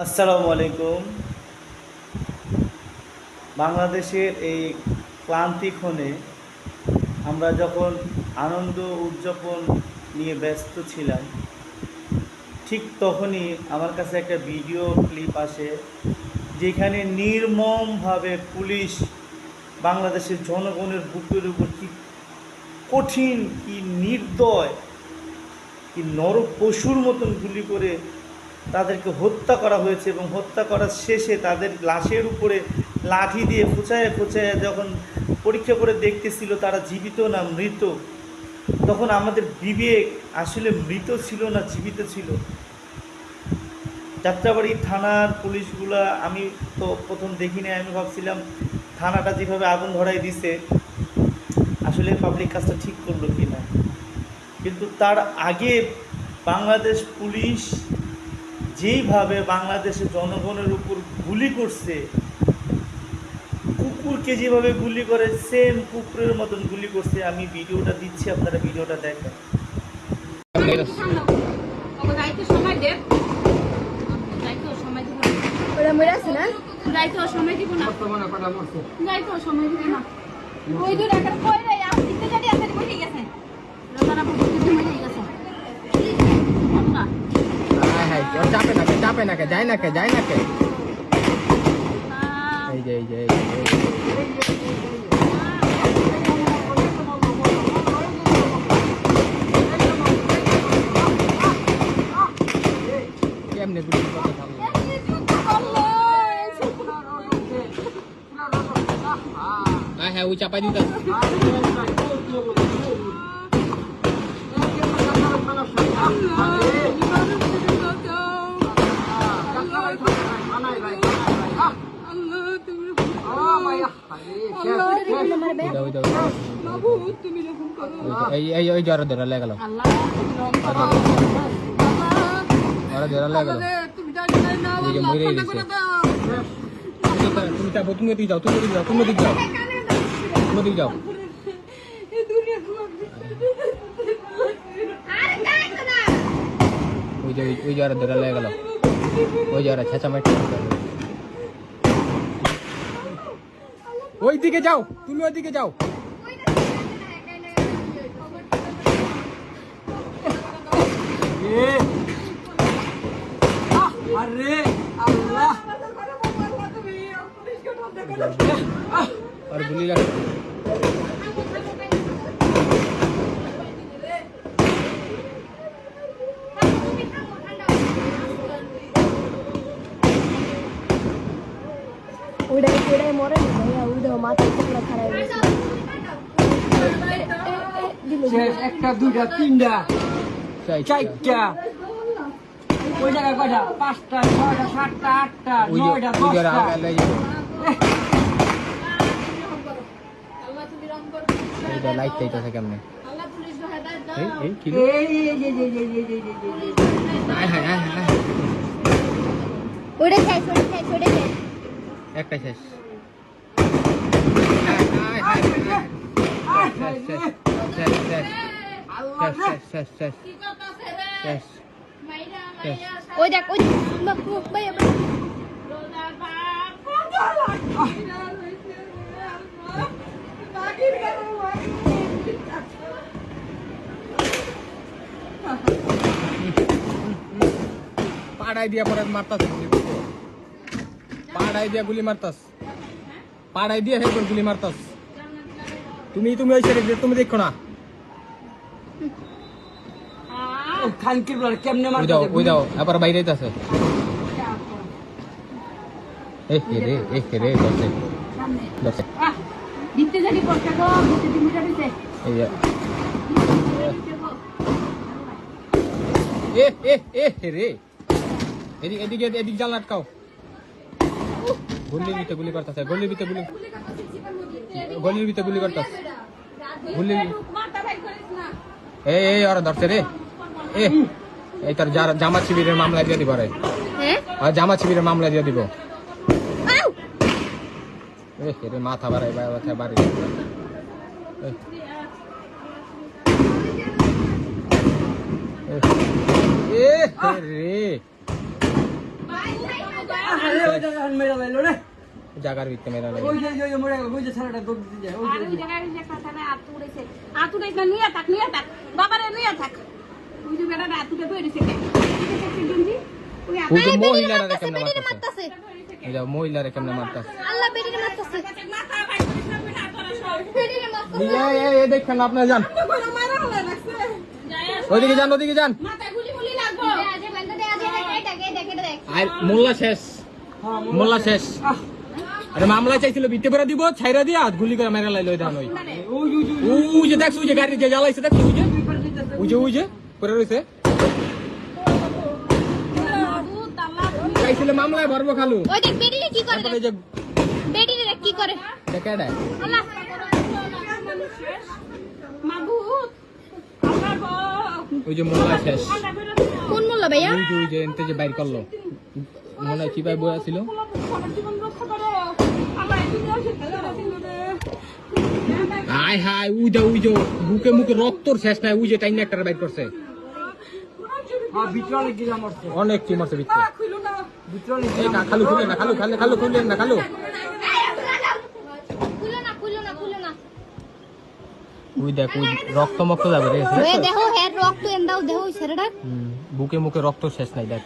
আসসালামু আলাইকুম। বাংলাদেশের এই ক্লান্তিক্ষণে আমরা যখন আনন্দ উদযাপন নিয়ে ব্যস্ত ছিলাম, ঠিক তখনই আমার কাছে একটা ভিডিও ক্লিপ আসে, যেখানে নির্মমভাবে পুলিশ বাংলাদেশের জনগণের বুকের উপর কি কঠিন, কি নির্দয়, কি নরপশুর মতন গুলি করে তাদেরকে হত্যা করা হয়েছে। এবং হত্যা করার শেষে তাদের লাশের উপরে লাঠি দিয়ে খোঁচায় খোঁচায় যখন পরীক্ষা করে দেখতেছিল তারা জীবিত না মৃত, তখন আমাদের বিবেক আসলে মৃত ছিল না জীবিত ছিল। যাত্রাবাড়ি থানার পুলিশগুলা আমি তো প্রথম দেখিনি, আমি ভাবছিলাম থানাটা যেভাবে আগুন ধরাই দিছে আসলে পাবলিক কাজটা ঠিক করলো কি না। কিন্তু তার আগে বাংলাদেশ পুলিশ যেইভাবে বাংলাদেশের জনগণের উপর গুলি করছে, কুকুরকে যেভাবে গুলি করে সেম কুকুরের মতন গুলি করছে। আমি ভিডিওটা দিচ্ছি, আপনারা ভিডিওটা দেখেন। চাপে না কে যায় না কে এই যে কেমনে গুলি করতে থাকলো। হ্যাঁ ওই চাপাই দিতে এই জ্বর ধরা লেগে গেল, মরে গেছে। তুমি যাবো, তুমি ওদিকে যাও, তুমি ওদিকে যাও। ওই জ্বর ধরা লেগে গেল, ওই জ্বর ছেঁচামাটি। ওই দিকে যাও, তুমি ওইদিকে যাও। আরে আল্লাহ আর গুলি লাগে উড়াই মরে না ভাইয়া, উড়ে মাথা টুকরা খারাপ হয়েছে। একটা দুইটা তিনটা চারটা, ওই জায়গায় কয়টা? 5টা 6টা 7টা 8টা 9টা 10টা। লাইট চাইতেছে কেমনে? একটা শেষ। ওই দেখ ওই ভাইয়া পাড়াই দিয়া পরে মারতাস, পাড়াই দিয়া গুলি মারতাস, পাড়াই দিয়া হেরপর গুলি মারতাস। তুমি ওই সাইডে তুমি দেখো না। খানকির বল কেমনে মারতে? ওই দাও আবার বাইরে আছে। রে দরছে দিতে জানি করতে গো, দিতে দিতে দিতে রে এদিক জাল আটকাও। গলির ভিতরে গুলি করতেছে, গলির ভিতরে গুলি করতেছে। এই ওরা ধরছে রে। এই তার জামাত শিবিরের মামলা দিয়ে দিব রে, জামাত শিবিরের মামলা দিয়ে দিব। মাথা বাড়াই বাড়ি রে শেষ মেরা লাইলো রে জাগার ভিতরে মেরা লাগে ওই যে মরে গেল ওই যে ছেলেটা দৌড় দিতে যায় ওই আর ওই জায়গায় ওই যে একটা ছেলে আতুড়াইছে না নিয়ে থাক বাবারে নিয়ে থাক ওই যে বেটাটা আতুড়ে ধরেছে ওই যে মহিলারা কেমনে বেটিরে মারতাছে মারতাছে এই যে মহিলারা কেমনে মারতাছে আল্লাহ বেটিরে মারতাছে বেটিরে মারতাছে এই দেখেন আপনি যান ওইদিকে যান মাথায় গুলি গুলি লাগবো আজে বন্ধ দে আজে এটা দেখ আর মোল্লা শেষ মোল্লা শেষ আরে মামলা চাইছিল বিতে করে দিব ছাইরা দিয়া গুলি করে মেরে লাইলো ওই ধান ওই ওই যে দেখছ ওই যে গাড়ি যে জ্বালাইছে দেখছ ওই যে করে রইছে চাইছিল মামলায় ভরবো খালু ওই দেখ বেটিরে কি করে তারপরে এই যে বেটিরে কি করে দেখা দেয় আল্লাহ মাগুত আল্লাহ গো ওই যে মোল্লা শেষ কোন মোল্লা ভাইয়া ওই যে এনতে যে বাইর করলো মনে হয় কি ভাই বয়া ছিল জীবন রক্ষা করো আল্লাহ এই দুনিয়া শেষ করে দিল রে হাই হাই ওই যে বুকে মুখে রক্তর শেষ নাই ওই যে টাইম একটা বাইর করছে হ্যাঁ ভিতরে গিয়ে মরছে অনেক কি মারছে ভিতরে ভিতরে এই খালু খুলে না খালু খুলে না খালু খুলো না ওই দেখ ওই রক্ত মক্ত যাবে রে ওই দেখো হেড রক্ত এন্দাও দেখো ছেড়েটা বুকে মুখে রক্ত শেষ নাই দেখ